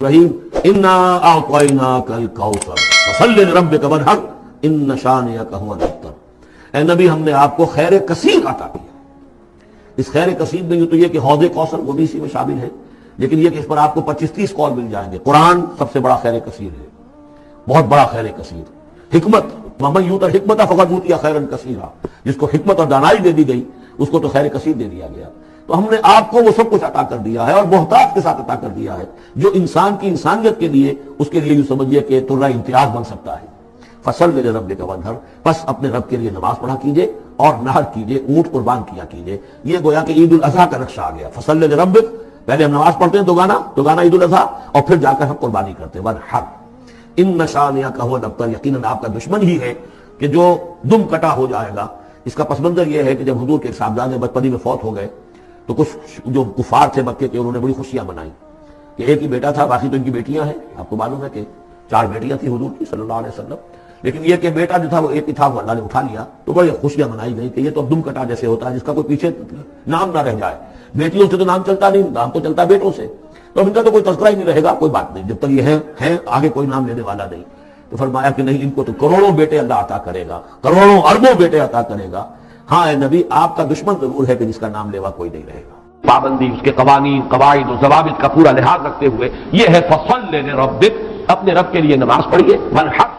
رحیم انا اعطیناک الکوثر فصلی لربک وانحر ان شانئک هو الابتر۔ اے نبی ہم نے آپ کو خیر کثیر عطا کیا۔ اس خیر کثیر میں یہ تو یہ کہ حوض کوثر وہ بھی اسی میں شامل ہے، لیکن یہ کہ اس پر آپ کو 25-30 قول مل جائیں گے۔ قرآن سب سے بڑا خیر کثیر ہے، بہت بڑا خیر کثیر۔ حکمت، ومن یؤت الحکمت فقد اوتی خیرا کثیرا، جس کو حکمت اور دانائی دے دی گئی اس کو تو خیر کثیر دے دیا گیا۔ تو ہم نے آپ کو وہ سب کچھ عطا کر دیا ہے اور محتاج کے ساتھ عطا کر دیا ہے، جو انسان کی انسانیت کے لیے اس کے لیے یوں سمجھیے کہ ترہ امتیاز بن سکتا ہے۔ فصل لربک وانحر، بس اپنے رب کے لیے نماز پڑھا کیجئے اور نحر کیجئے، اونٹ قربان کیا کیجئے۔ یہ گویا کہ عید الاضحیٰ کا نقشہ آ گیا۔ فصل لربک، پہلے ہم نماز پڑھتے ہیں دوگانا عید الاضحیٰ، اور پھر جا کر ہم قربانی کرتے ہیں وانحر ان شانئک هو الابتر، یقیناً آپ کا دشمن ہی ہے کہ جو دم کٹا ہو جائے گا۔ اس کا پس منظر یہ ہے کہ جب حضور کے ایک صاحبزادے بچپنی میں فوت ہو گئے تو کچھ جو کفار تھے مکے کے، انہوں نے بڑی خوشیاں منائی کہ ایک ہی بیٹا تھا، باقی تو ان کی بیٹیاں ہیں۔ آپ کو معلوم ہے کہ 4 بیٹیاں تھیں حضور کی صلی اللہ علیہ وسلم، لیکن یہ کہ بیٹا جو تھا وہ ایک ہی تھا، وہ اللہ نے اٹھا لیا، تو بڑی خوشیاں منائی گئی کہ یہ تو اب دم کٹا جیسے ہوتا ہے جس کا کوئی پیچھے نام نہ رہ جائے۔ بیٹیوں سے تو نام چلتا نہیں، نام تو چلتا بیٹوں سے، تو اب ان کا تو کوئی تذکرہ ہی نہیں رہے گا، کوئی بات نہیں، جب تک یہ ہے آگے کوئی نام لینے والا نہیں۔ تو فرمایا کہ نہیں، ان کو تو کروڑوں بیٹے اللہ عطا کرے گا، کروڑوں اربوں بیٹے عطا کرے گا۔ ہاں اے نبی، آپ کا دشمن ضرور ہے کہ جس کا نام لیوا کوئی نہیں رہے گا۔ پابندی، اس کے قوانین، قواعد و ضوابط کا پورا لحاظ رکھتے ہوئے یہ ہے فصل لربک، اپنے رب کے لیے نماز پڑھیے، وانحر،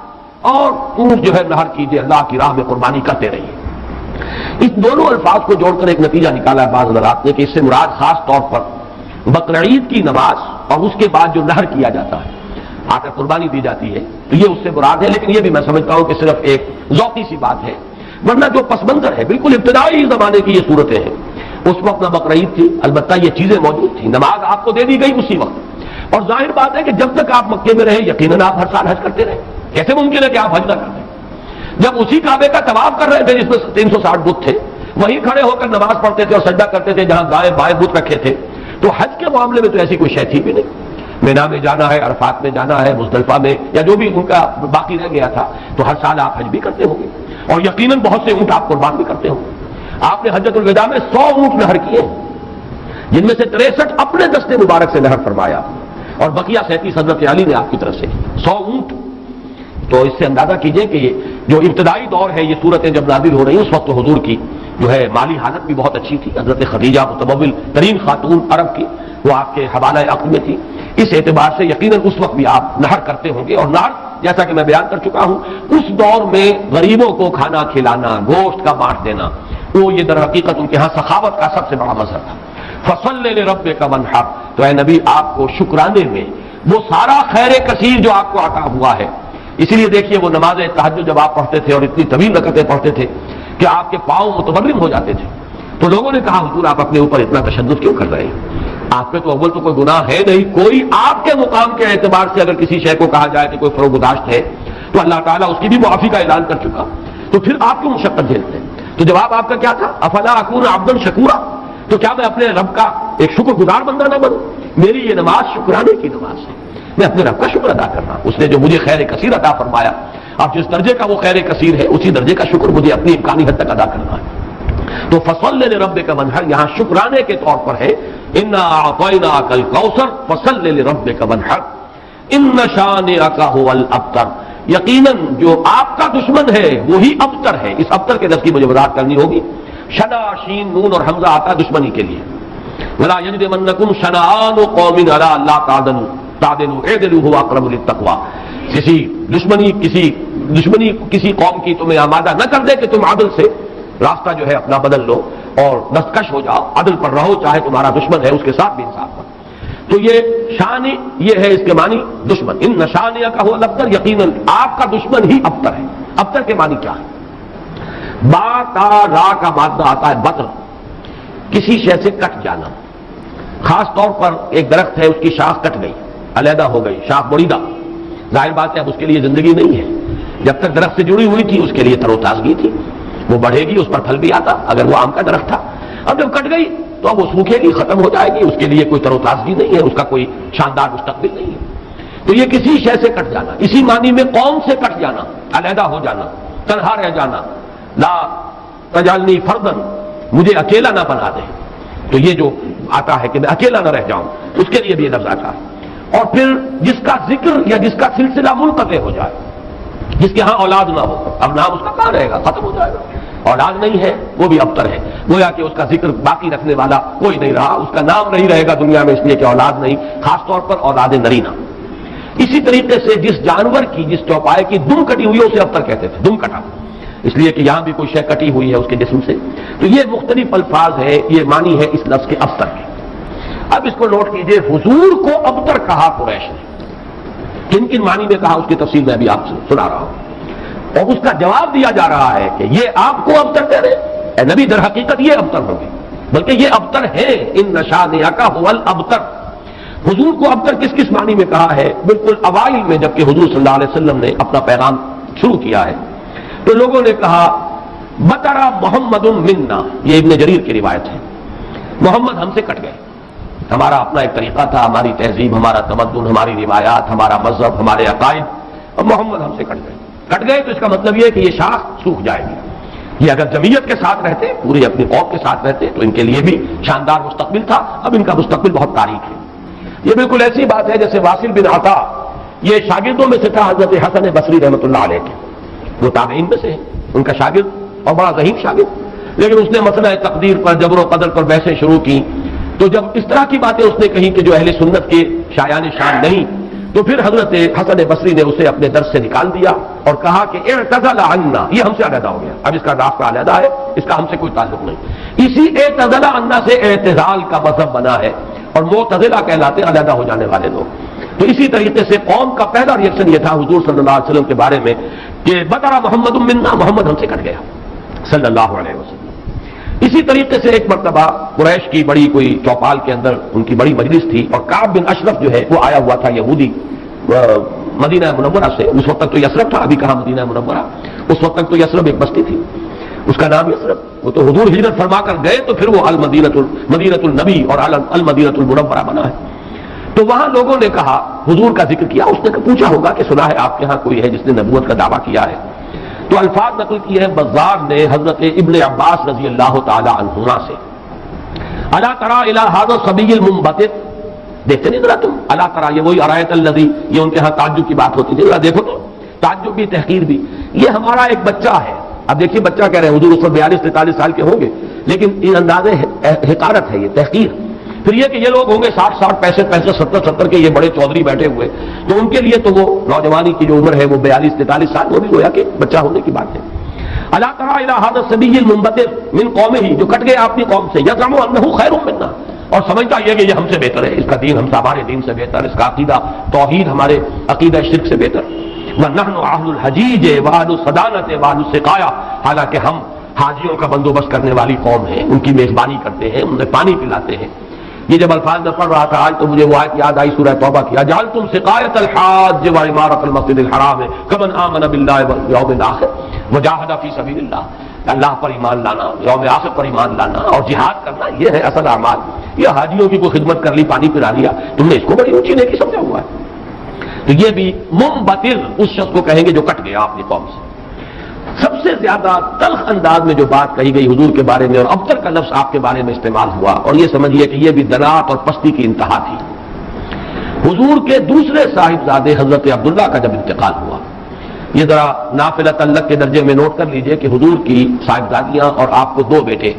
اور اونٹ جو ہے نحر کیجیے، اللہ کی راہ میں قربانی کرتے رہیے۔ اس دونوں الفاظ کو جوڑ کر ایک نتیجہ نکالا ہے بعض حضرات نے کہ اس سے مراد خاص طور پر بقرعید کی نماز اور اس کے بعد جو نحر کیا جاتا ہے، آ کر قربانی دی جاتی ہے، تو یہ اس سے مراد ہے۔ لیکن یہ بھی میں سمجھتا ہوں کہ صرف ایک ذوقی سی بات ہے، ورنہ جو پس منظر ہے بالکل ابتدائی زمانے کی یہ صورتیں ہیں۔ اس وقت نہ بقرعید تھی، البتہ یہ چیزیں موجود تھیں، نماز آپ کو دے دی گئی اسی وقت، اور ظاہر بات ہے کہ جب تک آپ مکے میں رہے یقیناً آپ ہر سال حج کرتے رہے۔ کیسے ممکن ہے کہ آپ حج نہ کرتے؟ جب اسی کعبے کا طواف کر رہے تھے جس میں 360 بت تھے، وہیں کھڑے ہو کر نماز پڑھتے تھے اور سجدہ کرتے تھے جہاں دائیں بائیں بت رکھے تھے، تو حج کے معاملے میں تو ایسی کوئی شے تھی بھی نہیں۔ مینا میں جانا ہے، عرفات میں جانا ہے، مزدلفہ میں، یا جو بھی ان کا باقی رہ گیا تھا، تو ہر سال آپ حج بھی کرتے ہوں گے، اور یقیناً بہت سے اونٹ آپ قربان بھی کرتے ہوں گے۔ آپ نے حجۃ الوداع میں 100 اونٹ نحر کیے، جن میں سے 63 اپنے دستے مبارک سے نحر فرمایا، اور بقیہ 37 حضرت علی نے آپ کی طرف سے 100 اونٹ۔ تو اس سے اندازہ کیجئے کہ یہ جو ابتدائی دور ہے، یہ صورتیں جب نازل ہو رہی ہیں، اس وقت تو حضور کی جو ہے مالی حالت بھی بہت اچھی تھی۔ حضرت خدیجہ متمول ترین خاتون عرب کی، وہ آپ کے حوالہ عقد میں تھی، اس اعتبار سے یقیناً اس وقت بھی آپ نحر کرتے ہوں گے۔ اور نحر جیسا کہ میں بیان کر چکا ہوں، اس دور میں غریبوں کو کھانا کھلانا، گوشت کا بانٹ دینا، وہ یہ در حقیقت ان کے ہاں سخاوت کا سب سے بڑا مظہر تھا۔ فصل لربک وانحر، تو اے نبی آپ کو شکرانے میں وہ سارا خیر کثیر جو آپ کو عطا ہوا ہے، اسی لیے دیکھیے وہ نماز تہجد جب آپ پڑھتے تھے اور اتنی طویل رکعتیں پڑھتے تھے کہ آپ کے پاؤں متورم ہو جاتے تھے، تو لوگوں نے کہا حضور آپ اپنے اوپر اتنا تشدد کیوں کر رہے ہیں؟ آپ پہ تو اول تو کوئی گناہ ہے نہیں، کوئی آپ کے مقام کے اعتبار سے اگر کسی شے کو کہا جائے کہ کوئی فروگزاشت ہے تو اللہ تعالیٰ اس کی بھی معافی کا اعلان کر چکا، تو پھر آپ کیوں مشقت جھیلتے ہیں؟ تو جواب آپ کا کیا تھا؟ افلا اکون عبدا شکورا، تو کیا میں اپنے رب کا ایک شکر گزار بندہ نہ بنوں؟ میری یہ نماز شکرانے کی نماز ہے، میں اپنے رب کا شکر ادا کر رہا ہوں، اس نے جو مجھے خیر کثیر عطا فرمایا، اب جس درجے کا وہ خیر کثیر ہے اسی درجے کا شکر مجھے اپنی امکانی حد تک ادا کرنا ہے۔ تو فصل لربک وانحر یہاں شکرانے کے طور پر ہے، انا اعطیناک الکوثر فصل لربک وانحر ان شانئک هو الابتر، یقیناً جو آپ کا دشمن ہے وہی ابتر ہے۔ اس ابتر کے لفظ کی مجھے وضاحت کرنی ہوگی۔ شنا، شین، نون اور حمزہ آتا ہے دشمنی کے لیے۔ ولا یجرمنکم شنآن قوم علی الا تعدلوا اعدلوا هو اقرب للتقوی، کسی دشمنی کسی قوم کی تمہیں آمادہ نہ کر دے کہ تم عدل سے راستہ جو ہے اپنا بدل لو اور دستکش ہو جاؤ، عدل پر رہو، چاہے تمہارا دشمن ہے اس کے ساتھ بھی انصاف کرو۔ تو یہ شان، یہ ہے اس کے معنی دشمن۔ ان شانئک هو الابتر، یقیناً آپ کا دشمن ہی ابتر ہے۔ ابتر کے معنی کیا ہے؟ با تا را کا مادہ آتا ہے بطر، کسی شے سے کٹ جانا۔ خاص طور پر ایک درخت ہے، اس کی شاخ کٹ گئی، علیحدہ ہو گئی، شاخ بریدہ، ظاہر بات ہے اب اس کے لیے زندگی نہیں ہے۔ جب تک درخت سے جڑی ہوئی تھی اس کے لیے تر و تازگی تھی، وہ بڑھے گی، اس پر پھل بھی آتا اگر وہ آم کا درخت تھا۔ اب جب کٹ گئی تو اب وہ سوکھے گی، ختم ہو جائے گی، اس کے لیے کوئی تر و تازگی نہیں ہے، اس کا کوئی شاندار مستقبل نہیں ہے۔ تو یہ کسی شے سے کٹ جانا، اسی معنی میں قوم سے کٹ جانا، علیحدہ ہو جانا، تنہا رہ جانا۔ لا تجعلنی فردا، مجھے اکیلا نہ بنا دے، تو یہ جو آتا ہے کہ میں اکیلا نہ رہ جاؤں، اس کے لیے بھی یہ لفظ آتا ہے۔ اور پھر جس کا ذکر یا جس کا سلسلہ منقطع ہو جائے، جس کے ہاں اولاد نہ ہو، اب نام اس کا کہاں رہے گا، ختم ہو جائے گا، اولاد نہیں ہے وہ بھی ابتر ہے، گویا کہ اس کا ذکر باقی رکھنے والا کوئی نہیں رہا، اس کا نام نہیں رہے گا دنیا میں، اس لیے کہ اولاد نہیں، خاص طور پر اولاد نرینہ۔ اسی طریقے سے جس جانور کی، جس چوپائے کی دم کٹی ہوئی ہے اسے ابتر کہتے تھے، دم کٹا، اس لیے کہ یہاں بھی کوئی شے کٹی ہوئی ہے اس کے جسم سے۔ تو یہ مختلف الفاظ ہے، یہ معنی ہے اس لفظ کے ابتر کے۔ اب اس کو نوٹ کیجئے، حضور کو ابتر کہا قریش نے، کن کن معنی میں کہا اس کی تفصیل میں بھی آپ سے سنا رہا ہوں، اور اس کا جواب دیا جا رہا ہے کہ یہ آپ کو ابتر کہہ رہے ہیں، اے نبی در حقیقت یہ ابتر ہوں گے، بلکہ یہ ابتر ہے، ان شانئک هو الابتر۔ حضور کو ابتر کس کس معنی میں کہا ہے؟ بالکل اوائل میں جبکہ حضور صلی اللہ علیہ وسلم نے اپنا پیغام شروع کیا ہے تو لوگوں نے کہا بطرا محمد منا، یہ ابن جریر کی روایت ہے، محمد ہم سے کٹ گئے، ہمارا اپنا ایک طریقہ تھا، ہماری تہذیب، ہمارا تمدن، ہماری روایات، ہمارا مذہب، ہمارے عقائد، اور محمد ہم سے کٹ گئے تو اس کا مطلب یہ ہے کہ یہ شاخ سوکھ جائے گی۔ یہ اگر جمعیت کے ساتھ رہتے، پوری اپنی قوم کے ساتھ رہتے تو ان کے لیے بھی شاندار مستقبل تھا، اب ان کا مستقبل بہت تاریک ہے۔ یہ بالکل ایسی بات ہے جیسے واصل بن عطا، یہ شاگردوں میں سے تھا حضرت حسن بصری رحمۃ اللہ علیہ کے، وہ تابعین میں سے ہیں، ان کا شاگرد اور بڑا ذہین شاگرد، لیکن اس نے مسئلہ تقدیر پر، جبر و قدر پر بحثیں شروع کی، تو جب اس طرح کی باتیں اس نے کہیں کہ جو اہل سنت کے شایان شان نہیں، تو پھر حضرت حسن بصری نے اسے اپنے درس سے نکال دیا اور کہا کہ اعتزل عنا، یہ ہم سے علیحدہ ہو گیا، اب اس کا رابطہ علیحدہ ہے، اس کا ہم سے کوئی تعلق نہیں۔ اسی اعتزل عنا سے اعتزال کا مذہب بنا ہے، اور معتزلہ کہلاتے علیحدہ ہو جانے والے لوگ۔ تو اسی طریقے سے قوم کا پہلا ریئیکشن یہ تھا حضور صلی اللہ علیہ وسلم کے بارے میں کہ بطرا محمد منا، محمد ہم سے کٹ گیا صلی اللہ علیہ وسلم۔ اسی طریقے سے ایک مرتبہ قریش کی بڑی کوئی چوپال کے اندر ان کی بڑی مجلس تھی، اور کعب بن اشرف جو ہے وہ آیا ہوا تھا یہودی مدینہ منورہ سے، اس وقت تک تو یثرب تھا، ابھی کہاں مدینہ منورہ، اس وقت تک تو یثرب ایک بستی تھی، اس کا نام یثرب، وہ تو حضور ہجرت فرما کر گئے تو پھر وہ مدینۃ النبی اور المدینۃ المنورہ بنا ہے۔ تو وہاں لوگوں نے کہا، حضور کا ذکر کیا، اس نے پوچھا ہوگا کہ سنا ہے آپ کے ہاں کوئی ہے جس نے نبوت کا دعویٰ کیا ہے، تو الفاظ نقل کیے ہیں بزار نے حضرت ابن عباس رضی اللہ تعالی عنہما سے، الا تری الی ھذا الصبی المنبتر، دیکھتے نہیں ذرا تم، الا تری، یہ وہی ارایت الذی، یہ ان کے ہاں تعجب کی بات ہوتی تھی، ذرا دیکھو تو، تعجب بھی تحقیر بھی، یہ ہمارا ایک بچہ ہے۔ اب دیکھیے بچہ کہہ رہے ہیں، حضور اس وقت 42-43 سال کے ہوں گے، لیکن یہ انداز حقارت ہے، یہ تحقیر۔ پھر یہ کہ یہ لوگ ہوں گے 60 65 70 کے، یہ بڑے چودھری بیٹھے ہوئے، تو ان کے لیے تو وہ نوجوانی کی جو عمر ہے وہ 42-43 سال، وہ بھی گویا کہ بچہ ہونے کی بات ہے۔ الا تری الی ھذا الصبی المنبتر من قومہ، جو کٹ گیا اپنی قوم سے، یزعم انہ خیر منا، اور سمجھتا یہ کہ یہ ہم سے بہتر ہے، اس کا دین ہمارے دین سے بہتر، اس کا عقیدہ توحید ہمارے عقیدہ شرک سے بہتر۔ وَنَحْنُ أَهْلُ الْحَجِيجِ وَأَهْلُ الصَّدَانَةِ وَأَهْلُ السِّقَايَةِ، حالانکہ ہم حاجیوں کا بندوبست کرنے والی قوم ہیں، ان کی میزبانی کرتے ہیں، انہیں پانی پلاتے ہیں۔ یہ جب الفاظ میں پڑھ رہا تھا آج تو مجھے وہ آیت یاد آئی سورہ توبہ کی، اجعلتم سقایۃ الحاج وعمارۃ المسجد الحرام کمن آمن باللہ والیوم الآخر وجاہد فی سبیل اللہ، اللہ پر ایمان لانا، یوم آخر پر ایمان لانا اور جہاد کرنا، یہ ہے اصل اعمال۔ یہ حاجیوں کی کوئی خدمت کر لی، پانی پلا لیا، تم نے اس کو بڑی اونچی نیکی سمجھا ہوا ہے۔ تو یہ بھی منبتر اس شخص کو کہیں گے جو کٹ گیا اپنی قوم سے۔ سب سے زیادہ تلخ انداز میں جو بات کہی گئی حضور کے بارے میں، اور ابتر کا لفظ آپ کے بارے میں استعمال ہوا، اور یہ سمجھیے کہ یہ بھی دنات اور پستی کی انتہا تھی۔ حضور کے دوسرے صاحبزادے حضرت عبداللہ کا جب انتقال ہوا، یہ ذرا نافلہ تعلق کے درجے میں نوٹ کر لیجئے کہ حضور کی صاحبزادیاں اور آپ کو 2 بیٹے،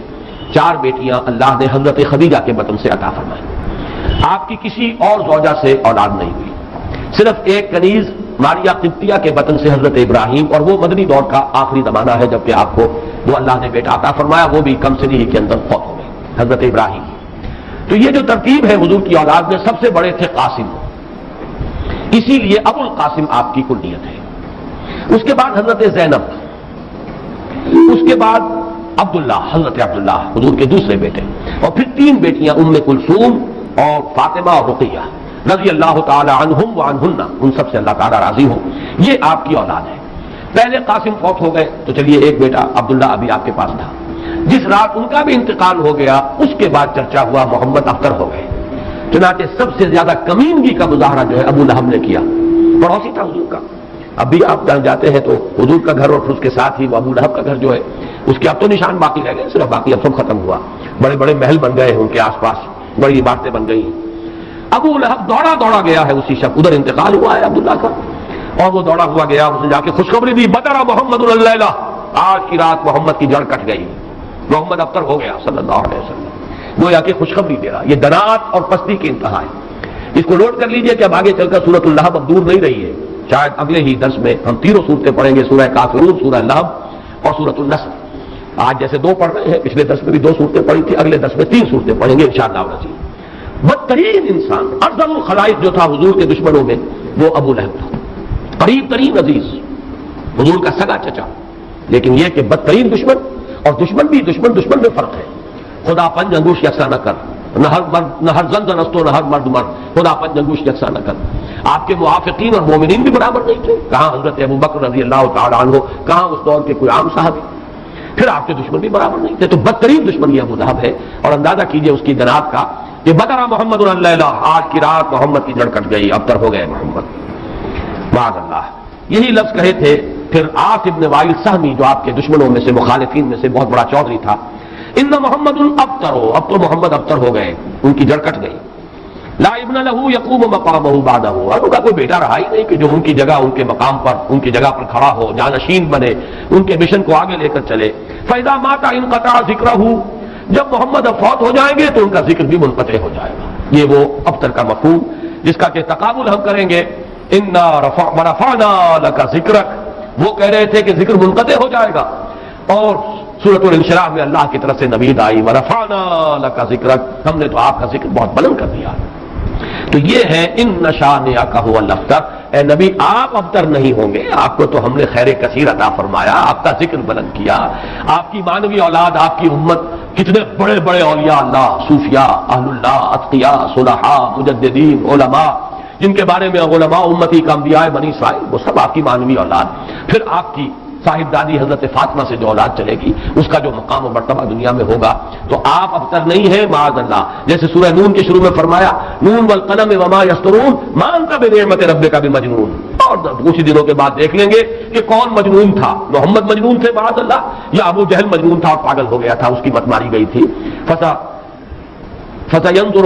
4 بیٹیاں اللہ نے حضرت خدیجہ کے بطن سے عطا فرمائیں۔ آپ کی کسی اور زوجہ سے اولاد نہیں ہوئی، صرف ایک کنیز ماریہ قبطیہ کے بطن سے حضرت ابراہیم، اور وہ مدنی دور کا آخری زمانہ ہے جبکہ آپ کو وہ اللہ نے بیٹا عطا فرمایا، وہ بھی کم سنی کے اندر فوت ہو گئے حضرت ابراہیم۔ تو یہ جو ترتیب ہے حضور کی اولاد میں، سب سے بڑے تھے قاسم، اسی لیے ابو القاسم آپ کی کلیت ہے۔ اس کے بعد حضرت زینب، اس کے بعد عبداللہ، حضرت عبداللہ حضور کے دوسرے بیٹے، اور پھر 3 بیٹیاں ام کلثوم اور فاطمہ اور رقیہ رضی اللہ تعالی عنہم وعنہن، ان سب سے اللہ تعالیٰ راضی ہو۔ یہ آپ کی اولاد ہے۔ پہلے قاسم فوت ہو گئے تو چلیے ایک بیٹا عبداللہ ابھی آپ کے پاس تھا، جس رات ان کا بھی انتقال ہو گیا اس کے بعد چرچا ہوا محمد اختر ہو گئے، چنانچہ سب سے زیادہ کمینگی کا مظاہرہ جو ہے ابو لہب نے کیا، پڑوسی تھا حضور کا۔ اب بھی آپ جہاں جاتے ہیں تو حضور کا گھر اور پھر اس کے ساتھ ہی وہ ابو لہب کا گھر جو ہے اس کے اب تو نشان باقی رہ گئے، صرف باقی اب سب ختم ہوا، بڑے بڑے محل بن گئے ان کے آس پاس، بڑی عمارتیں بن گئی۔ ابو لہب دوڑا دوڑا گیا ہے اسی شب، ادھر انتقال ہوا ہے عبداللہ کا، اور وہ دوڑا ہوا گیا، اس نے جا کے خوشخبری دی، بدر محمد اللیلہ، آج کی رات محمد کی جڑ کٹ گئی، محمد ابتر ہو گیا صلی اللہ علیہ وسلم، وہ جا کے خوشخبری دے رہا۔ یہ دنات اور پستی کی انتہا ہے۔ اس کو نوٹ کر لیجئے کہ اب آگے چل کر سورۃ اللہب اب دور نہیں رہی ہے، شاید اگلے ہی درس میں ہم تینوں صورتیں پڑھیں گے، سورہ کافرون، سورہ لہب اور سورۃ النصر۔ آج جیسے دو پڑھ رہے ہیں، پچھلے درس میں بھی دو صورتیں پڑھی تھی، اگلے درس میں تین صورتیں پڑھیں گے انشاءاللہ العزیز۔ بدترین انسان، افضل الخلائق جو تھا حضور کے دشمنوں میں، وہ ابو لہب تھا، قریب ترین عزیز، حضور کا سگا چچا، لیکن یہ کہ بدترین دشمن، اور دشمن بھی دشمن میں فرق ہے۔ خدا پنج انگوش یکساں نہ کر، نہ ہر زن زن استو، نہ ہر مرد مرد، خدا پنج انگوش یکساں نہ کر۔ آپ کے موافقین اور مومنین بھی برابر نہیں تھے، کہاں حضرت ابوبکر رضی اللہ تعالی عنہ، کہاں اس دور کے کوئی عام صحابی، پھر آپ کے دشمن بھی برابر نہیں تھے۔ تو بدترین دشمن یہ ابو لہب ہے، اور اندازہ کیجئے اس کی دنات کا کہ بدر محمد اللیلہ، آج کی رات محمد کی جڑ کٹ گئی، ابتر ہو گئے محمد، معاذ اللہ۔ یہی لفظ کہے تھے پھر عاص ابن وائل سہمی، جو آپ کے دشمنوں میں سے، مخالفین میں سے بہت بڑا چودھری تھا، ان محمد ابتر ہو، اب تو محمد ابتر ہو گئے، ان کی جڑ کٹ گئی۔ لا ابن لہو یقوم مقامہ بعدہ، اور ان کا کوئی بیٹا رہا ہی نہیں کہ جو ان کی جگہ، ان کے مقام پر، ان کی جگہ پر کھڑا ہو، جانشین بنے، ان کے مشن کو آگے لے کر چلے۔ فَإِذَا مَاتَ انقطع ذِكْرَهُ، جب محمد اب فوت ہو جائیں گے تو ان کا ذکر بھی منقطع ہو جائے گا۔ یہ وہ ابتر کا مفہوم جس کا کہ تقابل ہم کریں گے، اِنَّا رَفَعْنَا لَكَ ذِكْرَكَ، وہ کہہ رہے تھے کہ ذکر منقطع ہو جائے گا، اور سورۃ الانشراح میں اللہ کی طرف سے نوید آئی، وَرَفَعْنَا لَكَ ذِكْرَكَ، ہم نے تو آپ کا ذکر بہت بلند کر دیا۔ تو یہ ہے ان شانئک ھو الابتر، اے نبی آپ ابتر نہیں ہوں گے، آپ کو تو ہم نے خیر کثیر عطا فرمایا، آپ کا ذکر بلند کیا، آپ کی مانوی اولاد، آپ کی امت، کتنے بڑے بڑے اولیاء اللہ، صوفیاء، اہل اللہ، اتقیاء، صلحاء، مجددین، علماء، جن کے بارے میں علماء امتی کا انبیاء بنی اسرائیل، وہ سب آپ کی مانوی اولاد۔ پھر آپ کی صاحب دادی حضرت فاطمہ سے جو اولاد چلے گی، اس کا جو مقام و مرتبہ دنیا میں ہوگا، تو آپ ابتر نہیں ہیں معاذ اللہ۔ جیسے سورہ نون کے شروع میں فرمایا، نون والقلم وما یسطرون ما انت بنعمت ربک بمجنون، اور کچھ دنوں کے بعد دیکھ لیں گے کہ کون مجنون تھا، محمد مجنون تھے معاذ اللہ، یا ابو جہل مجنون تھا اور پاگل ہو گیا تھا، اس کی مت ماری گئی تھی۔ فَسَتَنظُرُ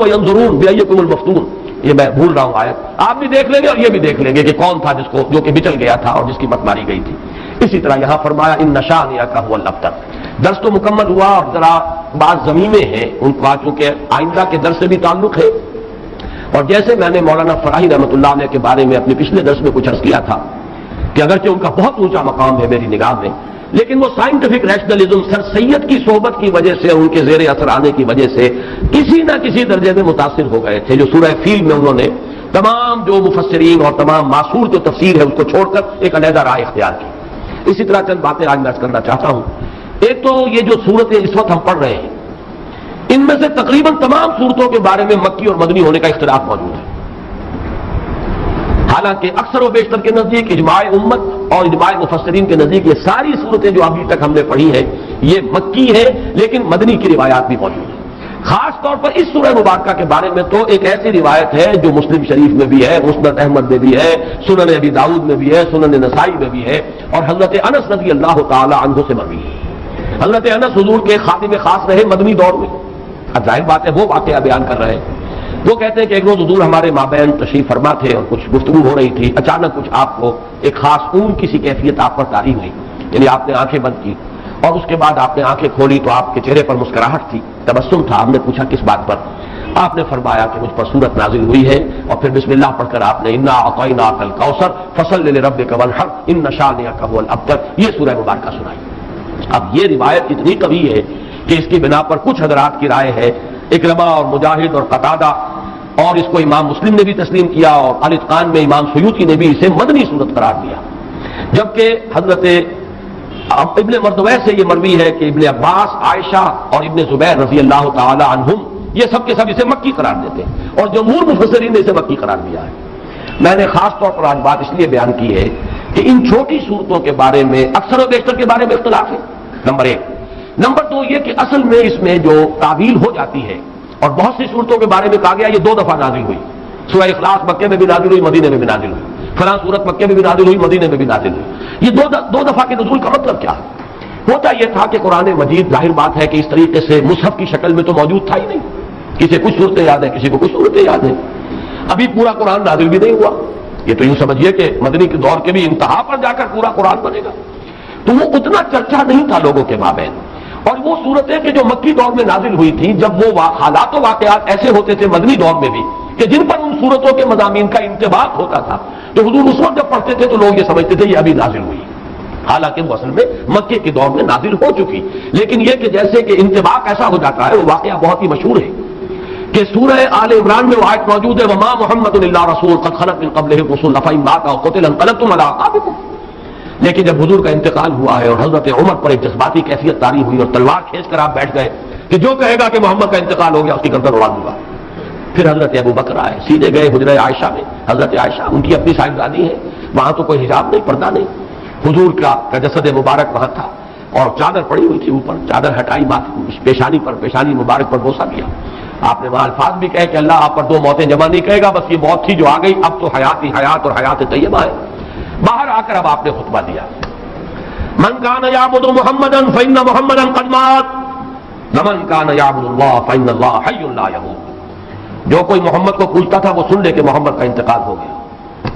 وَيَنظُرُونَ بِأَيِّكُمُ الْمَفْتُونُ، یہ میں بھول رہا ہوں آیت، آپ بھی دیکھ لیں گے اور یہ بھی دیکھ لیں گے کہ کون تھا جو کہ بچل گیا تھا اور جس کی مت ماری گئی تھی۔ اسی طرح یہاں فرمایا ان شانئک ھو الابتر۔ درس تو مکمل ہوا، اور ذرا بعض ضمیمیں ہیں ان کو چونکہ آئندہ کے درس سے بھی تعلق ہے، اور جیسے میں نے مولانا فراہی رحمۃ اللہ علیہ کے بارے میں اپنے پچھلے درس میں کچھ عرض کیا تھا کہ اگرچہ ان کا بہت اونچا مقام ہے میری نگاہ میں، لیکن وہ سائنٹیفک ریشنلزم سر سید کی صحبت کی وجہ سے، ان کے زیر اثر آنے کی وجہ سے کسی نہ کسی درجے میں متاثر ہو گئے تھے، جو سورہ فیل میں انہوں نے تمام جو مفسرین اور تمام معصور جو تفسیر ہے اس کو چھوڑ کر ایک علیحدہ رائے اختیار کی۔ اسی طرح چند باتیں آج میں عرض کرنا چاہتا ہوں۔ ایک تو یہ جو صورتیں اس وقت ہم پڑھ رہے ہیں، ان میں سے تقریباً تمام صورتوں کے بارے میں مکی اور مدنی ہونے کا اختلاف موجود ہے، حالانکہ اکثر و بیشتر کے نزدیک، اجماع امت اور اجماع مفسرین کے نزدیک، یہ ساری صورتیں جو ابھی تک ہم نے پڑھی ہیں یہ مکی ہے، لیکن مدنی کی روایات بھی موجود ہیں۔ خاص طور پر اس سورہ مبارکہ کے بارے میں تو ایک ایسی روایت ہے جو مسلم شریف میں بھی ہے، مسند احمد میں بھی ہے، سنن ابی داؤد میں بھی ہے، سنن نسائی میں بھی ہے، اور حضرت انس رضی اللہ تعالی عنہ سے مروی ہے۔ حضرت انس حضور کے خادم خاص رہے مدنی دور میں، اب ظاہر بات ہے وہ واقعہ بیان کر رہے ہیں۔ وہ کہتے ہیں کہ ایک روز حضور ہمارے مابین تشریف فرما تھے اور کچھ گفتگو ہو رہی تھی، اچانک کچھ آپ کو ایک خاص اون کی سی کیفیت آپ پر طاری ہوئی، یعنی آپ نے آنکھیں بند کی اور اس کے بعد آپ نے آنکھیں کھولی تو آپ کے چہرے پر مسکراہٹ تھی، تبسم تھا۔ ہم نے پوچھا کس بات پر؟ آپ نے فرمایا کہ مجھ پر سورت نازل ہوئی ہے، اور پھر بسم اللہ پڑھ کر آپ نے انا اعطیناک الکوثر فصل لربک وانحر ان شانئک ھو الابتر، یہ سورہ مبارکہ سنائی۔ اب یہ روایت اتنی قوی ہے کہ اس کی بنا پر کچھ حضرات کی رائے ہے، اکرمہ اور مجاہد اور قتادہ، اور اس کو امام مسلم نے بھی تسلیم کیا، اور الاتقان میں امام سیوطی نے بھی اسے مدنی صورت قرار دیا، جبکہ حضرت ابن مردویہ سے یہ مروی ہے کہ ابن عباس، عائشہ اور ابن زبیر رضی اللہ تعالی عنہم یہ سب کے سب اسے مکی قرار دیتے ہیں، اور جمہور مفسرین نے اسے مکی قرار دیا ہے۔ میں نے خاص طور پر آج بات اس لیے بیان کی ہے کہ ان چھوٹی صورتوں کے بارے میں اکثر و بیشتر کے بارے میں اختلاف ہے، نمبر ایک۔ نمبر دو یہ کہ اصل میں اس میں جو تعویل ہو جاتی ہے، اور بہت سی صورتوں کے بارے میں کہا گیا یہ 2 دفعہ نازل ہوئی، سورہ اخلاص مکے میں بھی نازل ہوئی، مدینے میں بھی نازل ہوئی، فلاں صورت مکے میں بھی نازل ہوئی، مدینے میں بھی نازل ہوئی۔ یہ دو دفعہ کے نزول کا مطلب کیا ہے؟ ہوتا یہ تھا کہ قرآن مجید ظاہر بات ہے کہ اس طریقے سے مصحف کی شکل میں تو موجود تھا ہی نہیں، کسی کچھ صورتیں یاد ہیں، کسی کو کچھ صورتیں یاد ہیں. ابھی پورا قرآن نازل بھی نہیں ہوا. یہ تو یوں سمجھیے کہ مدنی کے دور کے بھی انتہا پر جا کر پورا قرآن بنے گا. تو وہ اتنا چرچا نہیں تھا لوگوں کے مابین. اور وہ صورتیں کہ جو مکی دور میں نازل ہوئی تھی، جب وہ حالات و واقعات ایسے ہوتے تھے مدنی دور میں بھی کہ جن پر ان صورتوں کے مضامین کا انطباق ہوتا تھا، تو حضور اس وقت جب پڑھتے تھے تو لوگ یہ سمجھتے تھے یہ ابھی نازل ہوئی، حالانکہ وہ اصل میں مکے کے دور میں نازل ہو چکی. لیکن یہ کہ جیسے کہ انطباق ایسا ہو جاتا ہے، وہ واقعہ بہت ہی مشہور ہے کہ سورہ آل عمران میں وہ آیت موجود ہے وما محمد الا رسول قد خلت من قبلہ الرسل افإن مات أو قتل انقلبتم على أعقابكم. لیکن جب حضور کا انتقال ہوا ہے اور حضرت عمر پر ایک جذباتی کیفیت طاری ہوئی اور تلوار کھینچ کر آپ بیٹھ گئے کہ جو کہے گا کہ محمد کا انتقال ہو گیا اس کی گردن اڑا دوں گا. پھر حضرت ابو بکر آئے، سیدھے گئے حجرہ عائشہ میں. حضرت عائشہ ان کی اپنی صاحبزادی ہے، وہاں تو کوئی حجاب نہیں، پردہ نہیں. حضور کا جسد مبارک وہاں تھا اور چادر پڑی ہوئی تھی اوپر، چادر ہٹائی، پیشانی پر، پیشانی مبارک پر بوسہ کیا. آپ نے وہاں الفاظ بھی کہے کہ اللہ آپ پر دو موتیں جمع نہیں کہے گا، بس یہ موت تھی جو آ گئی، اب تو حیات ہی حیات اور حیات طیبہ ہے. باہر آ کر اب آپ نے خطبہ دیا من کان یعبد محمدا فإن محمدا قد مات ومن کان یعبد اللہ فإن اللہ حی لا یموت. جو کوئی محمد کو پوجتا تھا وہ سن لے کہ محمد کا انتقال ہو گیا،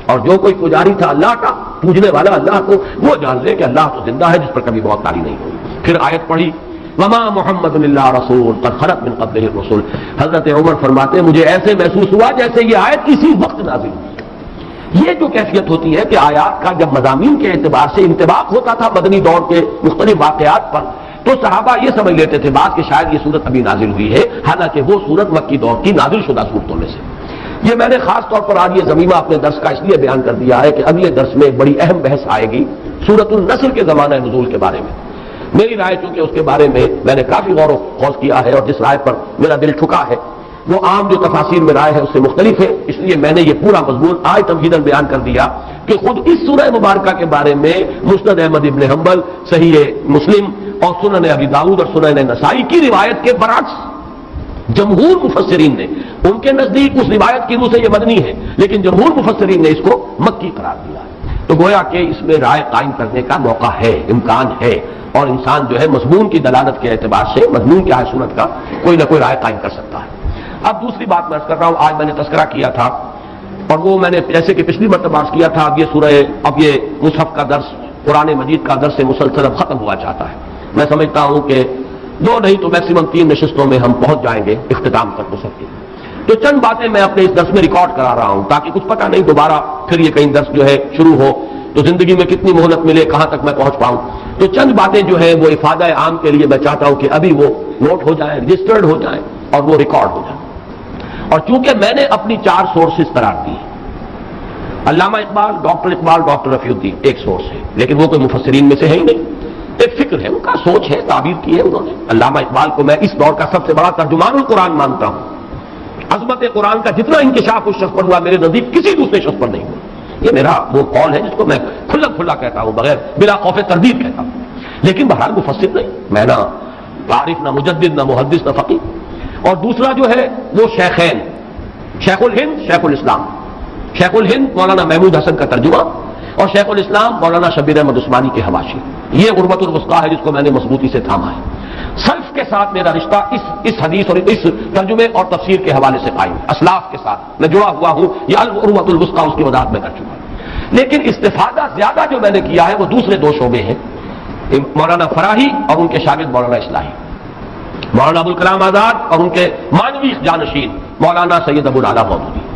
اور جو کوئی پجاری تھا اللہ کا، پوجنے والا اللہ کو، وہ جان لے کہ اللہ تو زندہ ہے جس پر کبھی موت طاری نہیں ہوئی. پھر آیت پڑھی وما محمد الا رسول قد خلت من قبلہ الرسل. حضرت عمر فرماتے ہیں مجھے ایسے محسوس ہوا جیسے یہ آیت اسی وقت نازل ہوئی. یہ جو کیفیت ہوتی ہے کہ آیات کا جب مضامین کے اعتبار سے انطباق ہوتا تھا مدنی دور کے مختلف واقعات پر، تو صحابہ یہ سمجھ لیتے تھے بعد کہ شاید یہ صورت ابھی نازل ہوئی ہے، حالانکہ وہ صورت مکی دور کی نازل شدہ صورتوں میں سے. یہ میں نے خاص طور پر آج یہ ضمیمہ اپنے درس کا اس لیے بیان کر دیا ہے کہ اگلے درس میں ایک بڑی اہم بحث آئے گی سورۃ النصر کے زمانہ نزول کے بارے میں. میری رائے چونکہ اس کے بارے میں نے کافی غور و خوض کیا ہے، اور جس رائے پر میرا دل ٹھکا ہے وہ عام جو تفاسیر میں رائے ہے اس سے مختلف ہے، اس لیے میں نے یہ پورا مضمون آج تمہیداً بیان کر دیا کہ خود اس سورہ مبارکہ کے بارے میں مسند احمد ابن حنبل، صحیح مسلم اور سنن ابی داؤد اور سنن نسائی کی روایت کے برعکس جمہور مفسرین نے، ان کے نزدیک اس روایت کی روح سے یہ مدنی ہے، لیکن جمہور مفسرین نے اس کو مکی قرار دیا ہے. تو گویا کہ اس میں رائے قائم کرنے کا موقع ہے، امکان ہے، اور انسان جو ہے مضمون کی دلالت کے اعتبار سے مضمون کیا ہے سورت کا کوئی نہ کوئی رائے قائم کر سکتا ہے. اب دوسری بات میں عرض کر رہا ہوں، آج میں نے تذکرہ کیا تھا اور وہ میں نے جیسے کہ پچھلی مرتبہ عرض کیا تھا، اب یہ مصحف کا درس، قرآن مجید کا درس مسلسل اب ختم ہوا چاہتا ہے. میں سمجھتا ہوں کہ 2 نہیں تو میکسیمم 3 نشستوں میں ہم پہنچ جائیں گے اختتام تک مصحف کے. تو چند باتیں میں اپنے اس درس میں ریکارڈ کرا رہا ہوں تاکہ کچھ پتہ نہیں دوبارہ پھر یہ کہیں درس جو ہے شروع ہو تو زندگی میں کتنی مہلت ملے، کہاں تک میں پہنچ پاؤں. تو چند باتیں جو ہیں وہ افادہ عام کے لیے میں چاہتا ہوں کہ ابھی وہ نوٹ ہو جائیں، رجسٹرڈ ہو جائیں اور وہ ریکارڈ ہو جائیں. اور چونکہ میں نے اپنی 4 سورسز قرار دی، علامہ اقبال، ڈاکٹر رفیع الدین ایک سورس ہے، لیکن وہ کوئی مفسرین میں سے ہے ہی نہیں، ایک فکر ہے، ان کا سوچ ہے، تعبیر کی ہے انہوں نے. علامہ اقبال کو میں اس دور کا سب سے بڑا ترجمان القرآن مانتا ہوں. عظمت قرآن کا جتنا انکشاف اس شخص پر ہوا میرے نزدیک کسی دوسرے شخص پر نہیں ہوا. یہ میرا وہ قول ہے جس کو میں کھلا کہتا ہوں، بغیر بلا خوف تردید کہتا ہوں. لیکن بہرحال مفسر نہیں، میں نہ عارف، نہ مجدد، نہ محدث، نہ فقیہ. اور دوسرا جو ہے وہ شیخین، شیخ الہند، شیخ الاسلام. شیخ الہند مولانا محمود حسن کا ترجمہ اور شیخ الاسلام مولانا شبیر احمد عثمانی کے حواشی. یہ غربت الوثقی ہے جس کو میں نے مضبوطی سے تھاما ہے. سلف کے ساتھ میرا رشتہ اس حدیث اور اس ترجمے اور تفسیر کے حوالے سے قائم ہے. اسلاف کے ساتھ میں جڑا ہوا ہوں، یہ الغربت الوثقی اس کی وضاحت میں کر چکا ہوں. لیکن استفادہ زیادہ جو میں نے کیا ہے وہ دوسرے 2 شعبے ہیں، مولانا فراہی اور ان کے شاگرد مولانا اصلاحی، مولانا ابوالکلام آزاد اور ان کے مانوی جانشین مولانا سید ابو الاعلیٰ مودودی.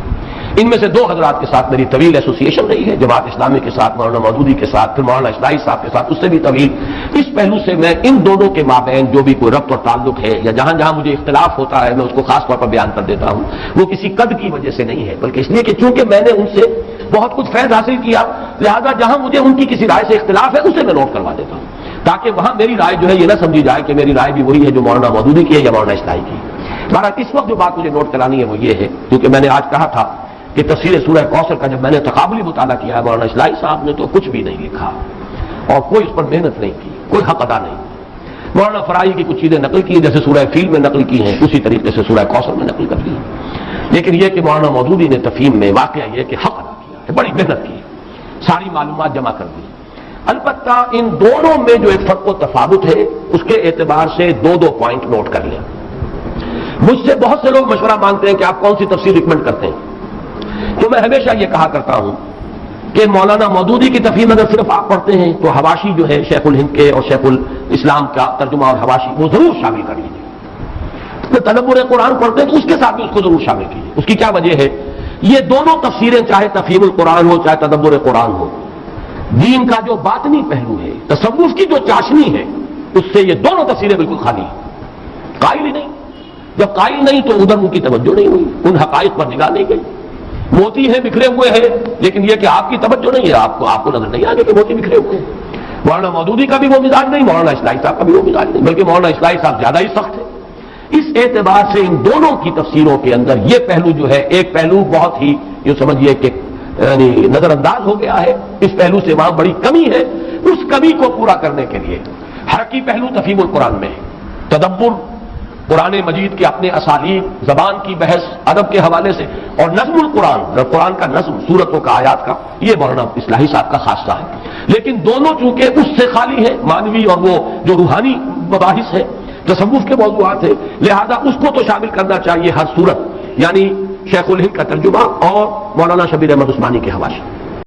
ان میں سے 2 حضرات کے ساتھ میری طویل ایسوسیشن رہی ہے، جماعت اسلامی کے ساتھ مولانا مودودی کے ساتھ، پھر مولانا اصلاحی صاحب کے ساتھ اس سے بھی طویل. اس پہلو سے میں ان دونوں کے مابین جو بھی کوئی ربط اور تعلق ہے یا جہاں جہاں مجھے اختلاف ہوتا ہے میں اس کو خاص طور پر بیان کر دیتا ہوں. وہ کسی قد کی وجہ سے نہیں ہے، بلکہ اس لیے کہ چونکہ میں نے ان سے بہت کچھ فیض حاصل کیا، لہذا جہاں مجھے ان کی کسی رائے سے اختلاف ہے اسے میں نوٹ کروا دیتا ہوں تاکہ وہاں میری رائے جو ہے یہ نہ سمجھی جائے کہ میری رائے بھی وہی ہے جو مولانا مودودی کی ہے یا مولانا اصلاحی کی. بہرحال اس وقت جو بات مجھے نوٹ کرانی ہے وہ یہ ہے، کیونکہ میں نے آج کہا تھا کہ تفسیر سورہ کوثر کا جب میں نے تقابلی مطالعہ کیا ہے مولانا اصلاحی صاحب نے تو کچھ بھی نہیں لکھا اور کوئی اس پر محنت نہیں کی، کوئی حق ادا نہیں. مولانا فرائی کی کچھ چیزیں نقل کی جیسے سورہ فیل میں نقل کی ہیں، اسی طریقے سے سورہ کوثر میں نقل کر لی. لیکن یہ کہ مولانا مودودی نے تفہیم میں واقعہ یہ کہ حق ادا کیا ہے، بڑی محنت کی، ساری معلومات جمع کر دی. البتہ ان دونوں میں جو ایک فرق و تفاوت ہے اس کے اعتبار سے 2 پوائنٹ نوٹ کر لیں. مجھ سے بہت سے لوگ مشورہ مانگتے ہیں کہ آپ کون سی تفسیر ریکمنڈ کرتے ہیں، تو میں ہمیشہ یہ کہا کرتا ہوں کہ مولانا مودودی کی تفسیر اگر صرف آپ پڑھتے ہیں تو حواشی جو ہے شیخ الہند کے اور شیخ الاسلام کا ترجمہ اور حواشی وہ ضرور شامل کر لیجیے۔ تدبر قرآن پڑھتے ہیں تو اس کے ساتھ بھی اس کو ضرور شامل کیجیے۔ اس کی کیا وجہ ہے؟ یہ دونوں تفسیریں چاہے تفہیم القرآن ہو چاہے تدبر قرآن ہو، دین کا جو باطنی پہلو ہے، تصوف کی جو چاشنی ہے، اس سے یہ دونوں تفسیریں بالکل خالی ہیں، قائل ہی نہیں۔ جب قائل نہیں تو ادھر ان کی توجہ نہیں ہوئی، ان حقائق پر نگاہ نہیں گئی۔ موتی ہیں بکھرے ہوئے ہیں، لیکن یہ کہ آپ کی توجہ نہیں ہے، آپ کو نظر نہیں آ گیا کہ موتی بکھرے ہوئے ہیں۔ مولانا مودودی کا بھی وہ مزاج نہیں، مولانا اصلاحی صاحب کا بھی وہ مزاج نہیں، بلکہ مولانا اصلاحی صاحب زیادہ ہی سخت ہے۔ اس اعتبار سے ان دونوں کی تفسیروں کے اندر یہ پہلو جو ہے، ایک پہلو بہت ہی یہ سمجھیے کہ نظر انداز ہو گیا ہے، اس پہلو سے وہاں بڑی کمی ہے۔ اس کمی کو پورا کرنے کے لیے حرکی پہلو تفہیم القرآن میں ہے، تدبر قرآن مجید کے اپنے اسالیب، زبان کی بحث ادب کے حوالے سے، اور نظم القرآن، قرآن کا نظم، سورتوں کا، آیات کا، یہ مولانا اصلاحی صاحب کا خاصہ ہے۔ لیکن دونوں چونکہ اس سے خالی ہے، مانوی اور وہ جو روحانی مباحث ہے، تصوف کے موضوعات ہیں، لہذا اس کو تو شامل کرنا چاہیے ہر صورت، یعنی شیخ الہند کا ترجمہ اور مولانا شبیر احمد عثمانی کے حوالے۔